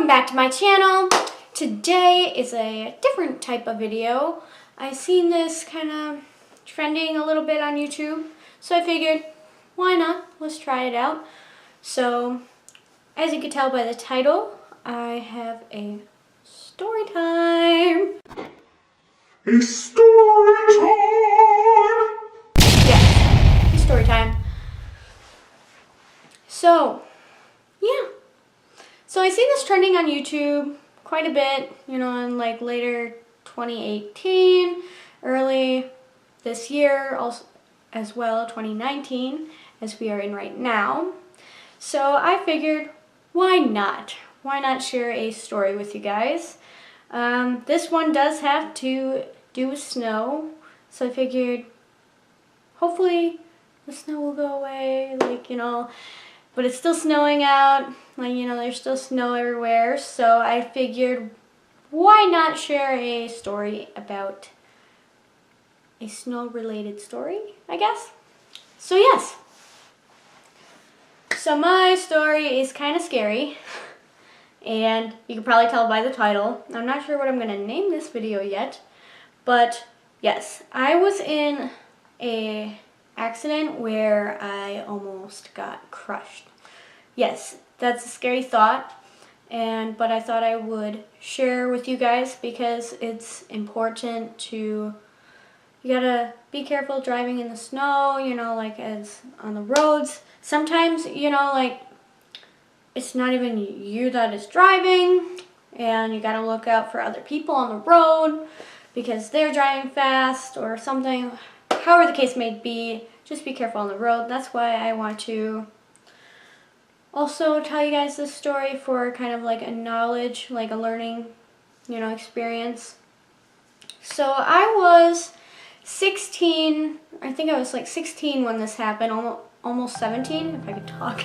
welcome back to my channel. Today is a different type of video. I've seen this kind of trending a little bit on YouTube, so I figured, why not? Let's try it out. So, as you can tell by the title, I have a story time. A story time! Yes, a story time. So, yeah. So I see this trending on YouTube quite a bit, you know, in like later 2018, early this year, also as well 2019, as we are in right now. So I figured, why not? Why not share a story with you guys? This one does have to do with snow, so I figured hopefully the snow will go away, like, you know, but it's still snowing out, like, you know, there's still snow everywhere, so I figured why not share a story about a snow-related story, I guess? So yes. So my story is kind of scary, and you can probably tell by the title. I'm not sure what I'm going to name this video yet, but yes, I was in a accident where I almost got crushed. Yes, that's a scary thought, but I thought I would share with you guys because it's important to, you gotta be careful driving in the snow, you know, like as on the roads. Sometimes, you know, like it's not even you that is driving, and you gotta look out for other people on the road because they're driving fast or something. However the case may be, just be careful on the road. That's why I want to also tell you guys this story for kind of like a knowledge, like a learning, you know, experience. So I was 16, I think I was like 16 when this happened, almost 17, if I could talk.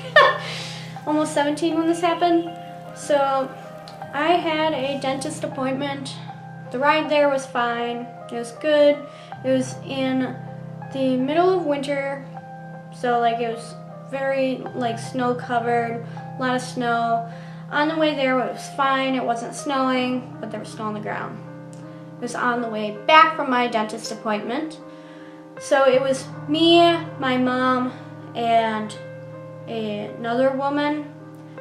Almost 17 when this happened. So I had a dentist appointment. The ride there was fine. It was good. It was in the middle of winter, so like it was very like snow covered, a lot of snow. On the way there it was fine, it wasn't snowing, but there was snow on the ground. It was on the way back from my dentist appointment. So it was me, my mom, and another woman.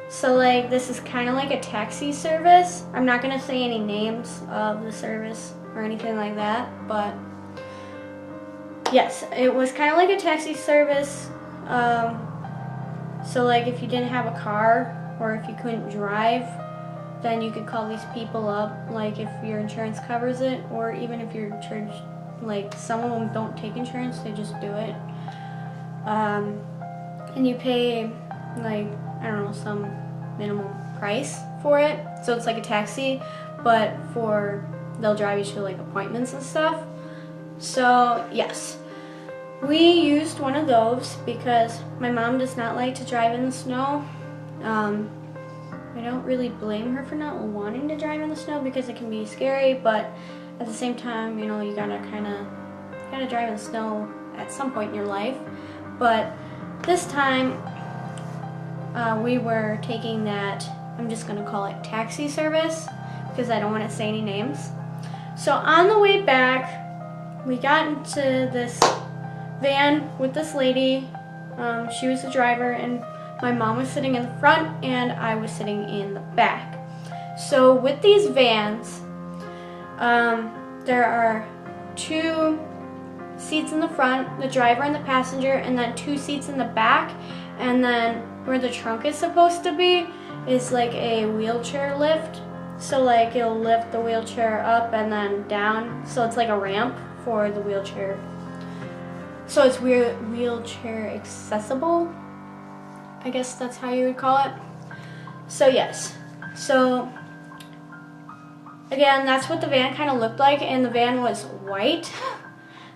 So like this is kind of like a taxi service. I'm not going to say any names of the service or anything like that, but yes, it was kind of like a taxi service. So like if you didn't have a car or if you couldn't drive, then you could call these people up, like if your insurance covers it, or even if your church, like some of them don't take insurance, they just do it. And you pay like, I don't know, some minimum price for it. So it's like a taxi, but they'll drive you to like appointments and stuff. So yes, we used one of those because my mom does not like to drive in the snow. I don't really blame her for not wanting to drive in the snow because it can be scary, but at the same time, you know, you gotta drive in the snow at some point in your life. But this time, we were taking that, I'm just gonna call it taxi service because I don't want to say any names. So on the way back, we got into this van with this lady. She was the driver, and my mom was sitting in the front and I was sitting in the back. So with these vans, there are 2 seats in the front, the driver and the passenger, and then 2 seats in the back, and then where the trunk is supposed to be is like a wheelchair lift. So like it'll lift the wheelchair up and then down, so it's like a ramp for the wheelchair. So it's wheelchair accessible, I guess that's how you would call it. So yes, so again, that's what the van kind of looked like, and the van was white.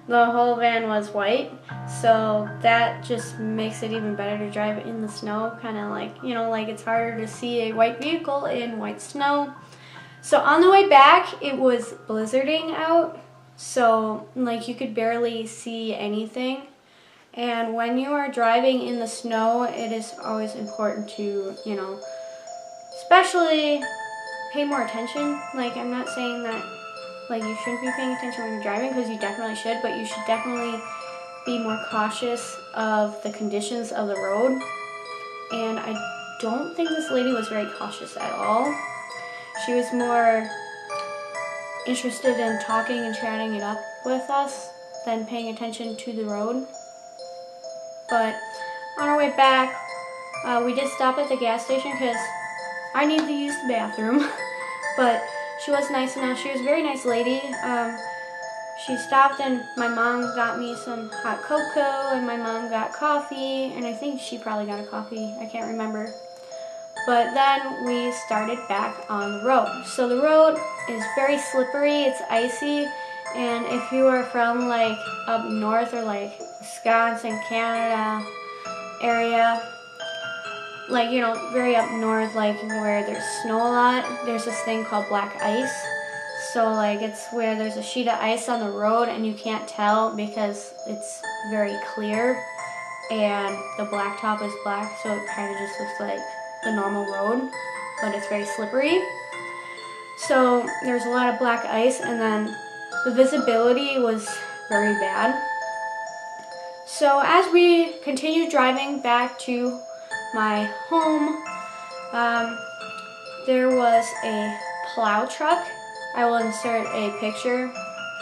The whole van was white, so that just makes it even better to drive in the snow, kind of like, you know, like it's harder to see a white vehicle in white snow. So on the way back, it was blizzarding out, so like you could barely see anything. And when you are driving in the snow, it is always important to, you know, especially pay more attention. Like, I'm not saying that like you shouldn't be paying attention when you're driving, because you definitely should, but you should definitely be more cautious of the conditions of the road. And I don't think this lady was very cautious at all. She was more interested in talking and chatting it up with us than paying attention to the road. But on our way back, we did stop at the gas station because I needed to use the bathroom. But she was nice enough. She was a very nice lady. She stopped and my mom got me some hot cocoa and my mom got coffee, and I think she probably got a coffee. I can't remember. But then we started back on the road. So the road is very slippery, it's icy, and if you are from like up north or like Wisconsin, Canada area, like, you know, very up north, like where there's snow a lot, there's this thing called black ice. So like it's where there's a sheet of ice on the road and you can't tell because it's very clear and the blacktop is black, so it kind of just looks like the normal road, but it's very slippery. So there's a lot of black ice, and then the visibility was very bad. So as we continued driving back to my home, there was a plow truck. I will insert a picture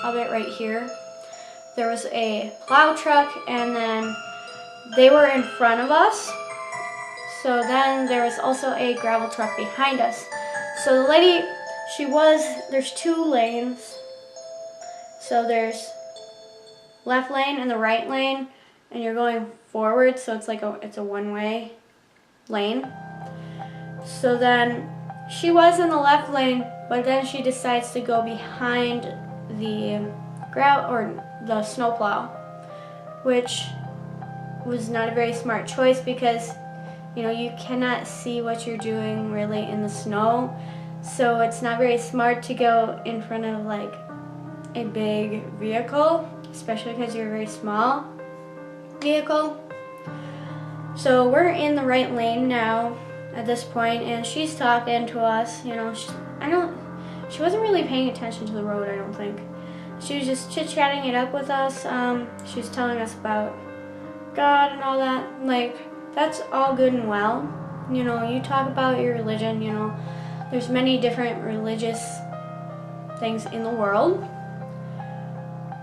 of it right here. There was a plow truck, and then they were in front of us. So then there was also a gravel truck behind us. So the lady, there's two lanes. So there's left lane and the right lane, and you're going forward, so it's like it's a one-way lane. So then she was in the left lane, but then she decides to go behind the gravel or the snowplow, which was not a very smart choice because, you know, you cannot see what you're doing really in the snow. So it's not very smart to go in front of like a big vehicle, especially because you're a very small vehicle. So we're in the right lane now at this point, and she's talking to us. You know, she wasn't really paying attention to the road, I don't think. She was just chit-chatting it up with us. She was telling us about God and all that. Like, that's all good and well. You know, you talk about your religion, you know, there's many different religious things in the world.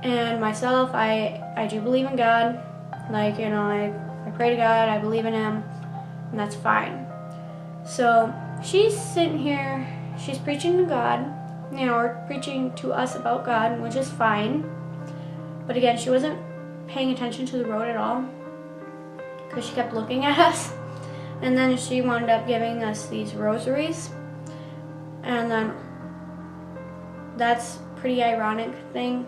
And myself, I do believe in God. Like, you know, I pray to God, I believe in Him, and that's fine. So she's sitting here, she's preaching to God, you know, or preaching to us about God, which is fine. But again, she wasn't paying attention to the road at all because she kept looking at us. And then she wound up giving us these rosaries. And then that's pretty ironic thing.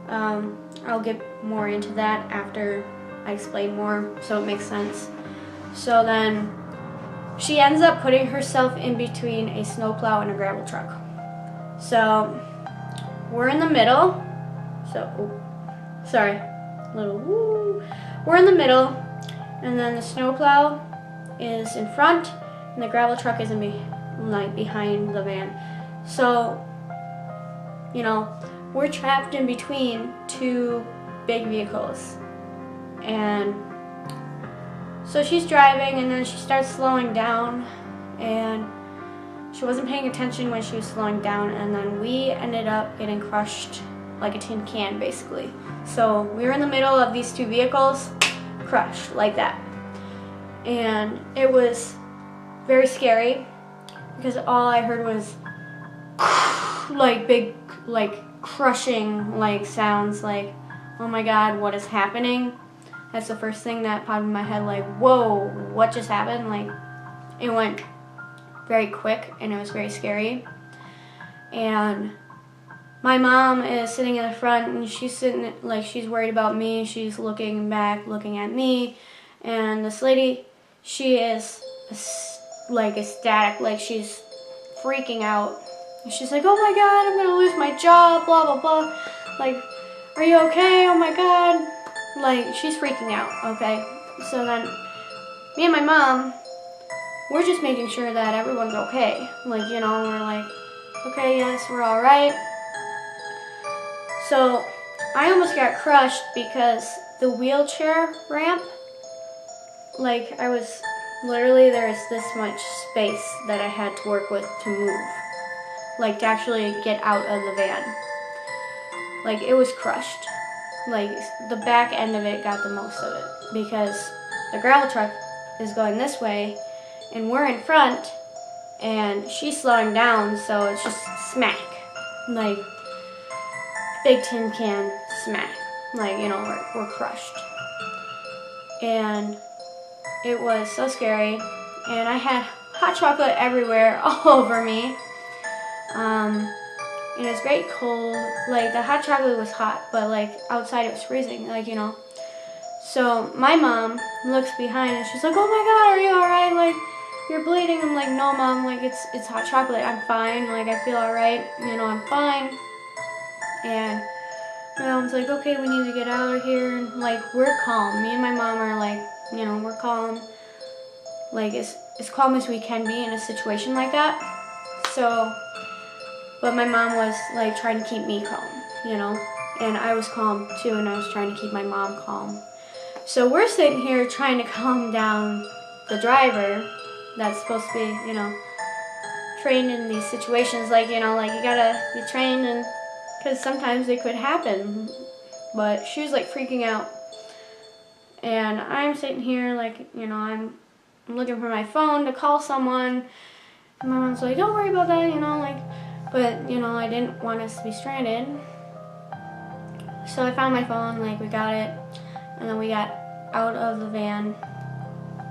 I'll get more into that after I explain more so it makes sense. So then she ends up putting herself in between a snowplow and a gravel truck. So we're in the middle. We're in the middle, and then the snowplow is in front, and the gravel truck is behind the van. So, you know, we're trapped in between two big vehicles. And so she's driving, and then she starts slowing down, and she wasn't paying attention when she was slowing down, and then we ended up getting crushed like a tin can, basically. So we were in the middle of these two vehicles, crushed like that. And it was very scary because all I heard was like big, like crushing like sounds, like, oh my God, what is happening? That's the first thing that popped in my head, like, whoa, what just happened? Like, it went very quick and it was very scary. And my mom is sitting in the front, and she's sitting, like, she's worried about me. She's looking back, looking at me. And this lady, she is like ecstatic, like she's freaking out. And she's like, oh my God, I'm gonna lose my job, blah, blah, blah. Like, are you okay? Oh my God. Like, she's freaking out, okay? So then me and my mom, we're just making sure that everyone's okay. Like, you know, we're like, okay, yes, we're all right. So I almost got crushed because the wheelchair ramp, like I was literally, there's this much space that I had to work with to move, like to actually get out of the van. Like it was crushed. Like the back end of it got the most of it because the gravel truck is going this way and we're in front and she's slowing down, so it's just smack. Like big tin can smack. Like, you know, we're crushed. And it was so scary. And I had hot chocolate everywhere, all over me. And it was very cold. Like the hot chocolate was hot, but like outside it was freezing, like, you know. So my mom looks behind and she's like, oh my God, are you all right? Like, you're bleeding. I'm like, no, Mom, like it's hot chocolate. I'm fine. Like I feel all right. You know, I'm fine. And my mom's like, okay, we need to get out of here. And like, we're calm. Me and my mom are like, you know, we're calm. Like as calm as we can be in a situation like that. So, but my mom was like trying to keep me calm, you know. And I was calm too, and I was trying to keep my mom calm. So we're sitting here trying to calm down the driver that's supposed to be, you know, trained in these situations. Like, you know, like you gotta be trained, and because sometimes it could happen. But she was like freaking out. And I'm sitting here like, you know, I'm looking for my phone to call someone. And my mom's like, don't worry about that, you know, like, but, you know, I didn't want us to be stranded. So I found my phone, like, we got it, and then we got out of the van.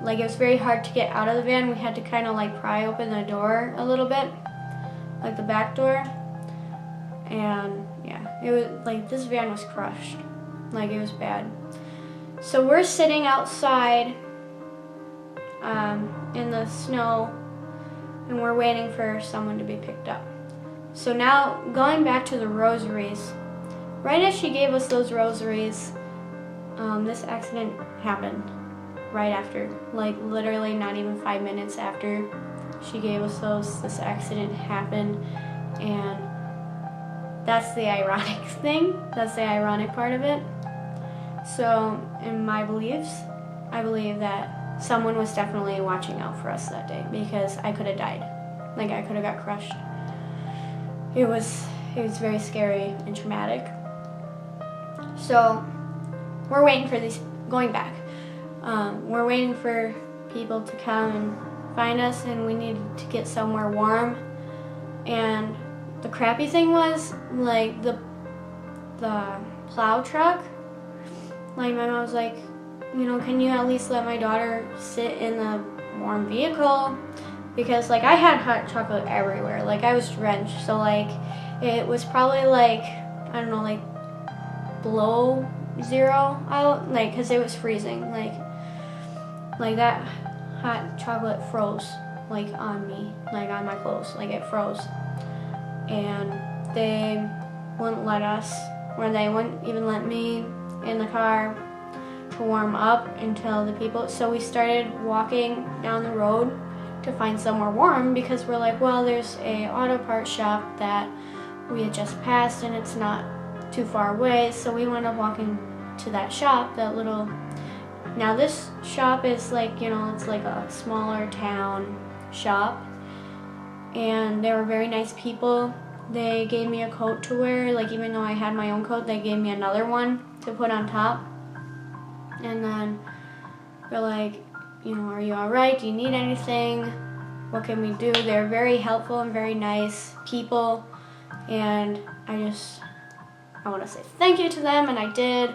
Like, it was very hard to get out of the van. We had to kind of, like, pry open the door a little bit, like the back door. And, yeah, it was, like, this van was crushed. Like, it was bad. So we're sitting outside in the snow, and we're waiting for someone to be picked up. So now, going back to the rosaries, right as she gave us those rosaries, this accident happened right after. Like literally not even 5 minutes after she gave us those, this accident happened. And that's the ironic thing. That's the ironic part of it. So in my beliefs, I believe that someone was definitely watching out for us that day, because I could have died. Like I could have got crushed. It was very scary and traumatic. So we're waiting for these, going back, we're waiting for people to come and find us, and we needed to get somewhere warm. And the crappy thing was, like, the plow truck, like my mom was like, you know, can you at least let my daughter sit in the warm vehicle? Because like I had hot chocolate everywhere, like I was drenched, so like it was probably like, I don't know, like below zero out, like, because it was freezing, like that hot chocolate froze like on me, like on my clothes, like it froze. And they wouldn't let us, or they wouldn't even let me in the car to warm up until the people, so we started walking down the road to find somewhere warm, because we're like, well, there's a auto parts shop that we had just passed and it's not too far away, so we wound up walking to that shop, that little, now this shop is like, you know, it's like a smaller town shop, and they were very nice people. They gave me a coat to wear, like even though I had my own coat, they gave me another one to put on top. And then they're like, you know, are you all right? Do you need anything? What can we do? They're very helpful and very nice people. And I want to say thank you to them, and I did,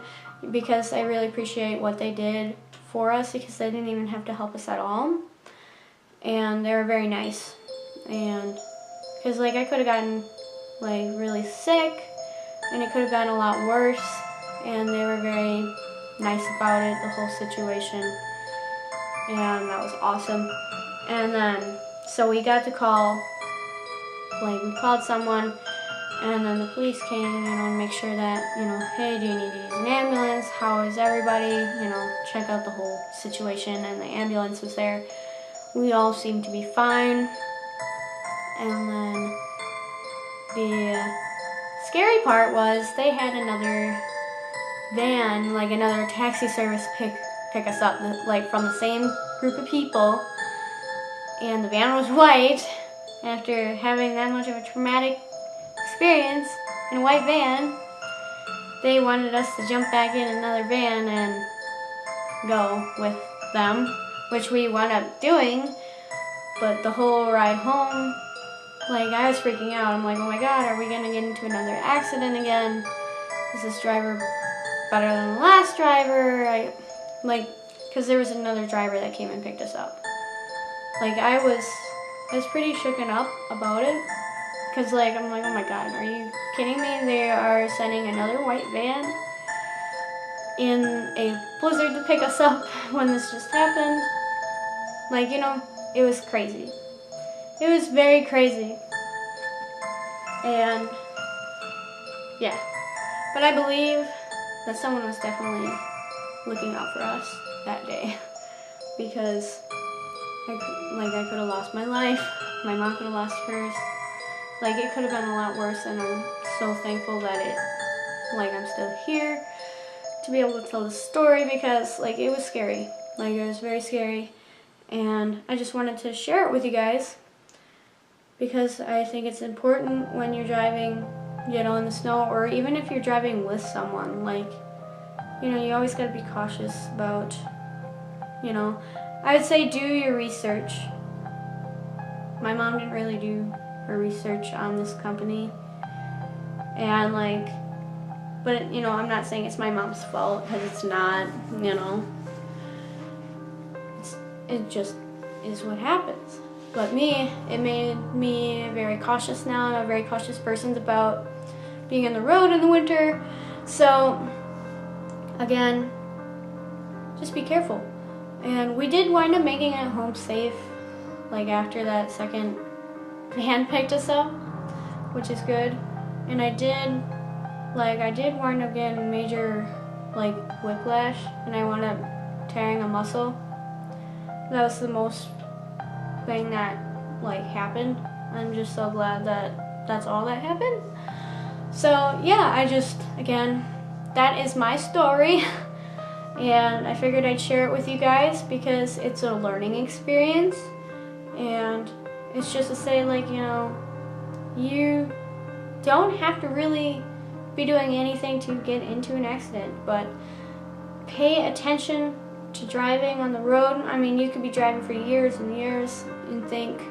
because I really appreciate what they did for us, because they didn't even have to help us at all. And they were very nice. And because like I could have gotten like really sick, and it could have gotten a lot worse, and they were very nice about it, the whole situation. And that was awesome. And then, so we got to call, like we called someone, and then the police came, you know, and make sure that, you know, hey, do you need to use an ambulance? How is everybody? You know, check out the whole situation, and the ambulance was there. we all seemed to be fine. And then the scary part was they had another van, like another taxi service pick us up, like from the same group of people. And the van was white. After having that much of a traumatic experience in a white van, they wanted us to jump back in another van and go with them, which we wound up doing. But the whole ride home, like, I was freaking out. I'm like, oh my God, are we gonna get into another accident again? Is this driver better than the last driver? Because there was another driver that came and picked us up. Like, I was pretty shooken up about it. Because, like, I'm like, oh my God, are you kidding me? They are sending another white van in a blizzard to pick us up when this just happened. Like, you know, it was crazy. It was very crazy. And, yeah. But I believe that someone was definitely looking out for us that day. Because, I could have lost my life. My mom could have lost hers. Like, it could have been a lot worse, and I'm so thankful that I'm still here to be able to tell the story, because, it was scary. It was very scary, and I just wanted to share it with you guys, because I think it's important when you're driving, in the snow, or even if you're driving with someone, you always gotta be cautious about, I would say do your research. My mom didn't really do her research on this company, and but I'm not saying it's my mom's fault, because it's not. It just is what happens. But it made me very cautious now. I'm a very cautious person about being on the road in the winter. So again, just be careful. And we did wind up making it home safe, after that second van picked us up, which is good. And I did wind up getting major whiplash, and I wound up tearing a muscle. That was the most thing that happened. I'm just so glad that that's all that happened. So yeah, again, that is my story. And I figured I'd share it with you guys because it's a learning experience. And it's just to say, you don't have to really be doing anything to get into an accident, but pay attention to driving on the road. I mean, you could be driving for years and years and think,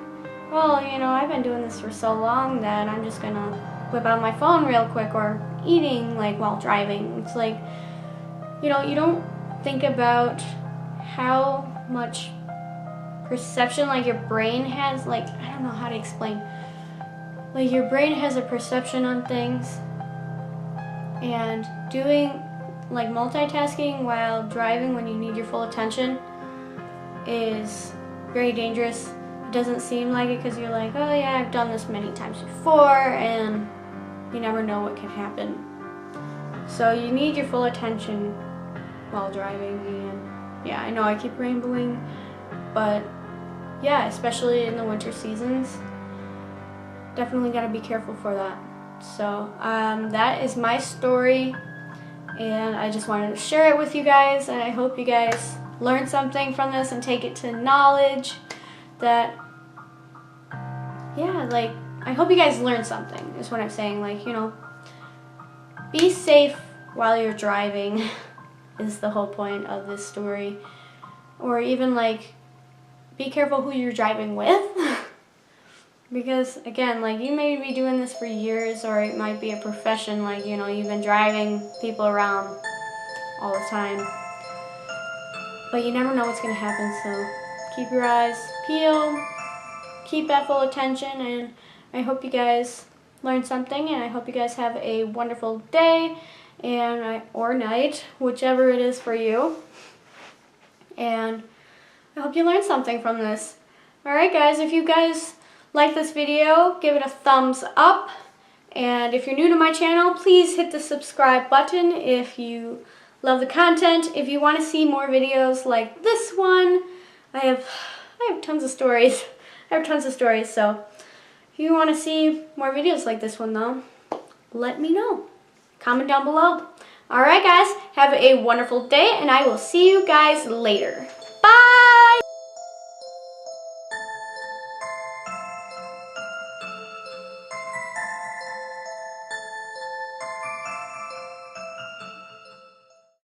well, I've been doing this for so long that I'm just gonna whip out my phone real quick, or eating while driving. It's you don't think about how much perception your brain has. I don't know how to explain. Your brain has a perception on things, and doing multitasking while driving when you need your full attention is very dangerous. It doesn't seem like it, because you're like, oh yeah, I've done this many times before, and you never know what can happen. So you need your full attention while driving. And yeah, I know I keep rambling, but yeah, especially in the winter seasons, definitely got to be careful for that. So that is my story, and I just wanted to share it with you guys, and I hope you guys learn something from this and take it to knowledge that, yeah, I hope you guys learn something, is what I'm saying. Be safe while you're driving is the whole point of this story. Or even be careful who you're driving with. Because again, you may be doing this for years, or it might be a profession, you've been driving people around all the time. But you never know what's going to happen, so keep your eyes peeled, keep that full attention, and I hope you guys learned something, and I hope you guys have a wonderful day or night, whichever it is for you. And I hope you learned something from this. Alright guys, if you guys like this video, give it a thumbs up. And if you're new to my channel, please hit the subscribe button if you love the content. If you want to see more videos like this one, I have I have tons of stories. So if you want to see more videos like this one though, let me know. Comment down below. Alright guys, have a wonderful day and I will see you guys later.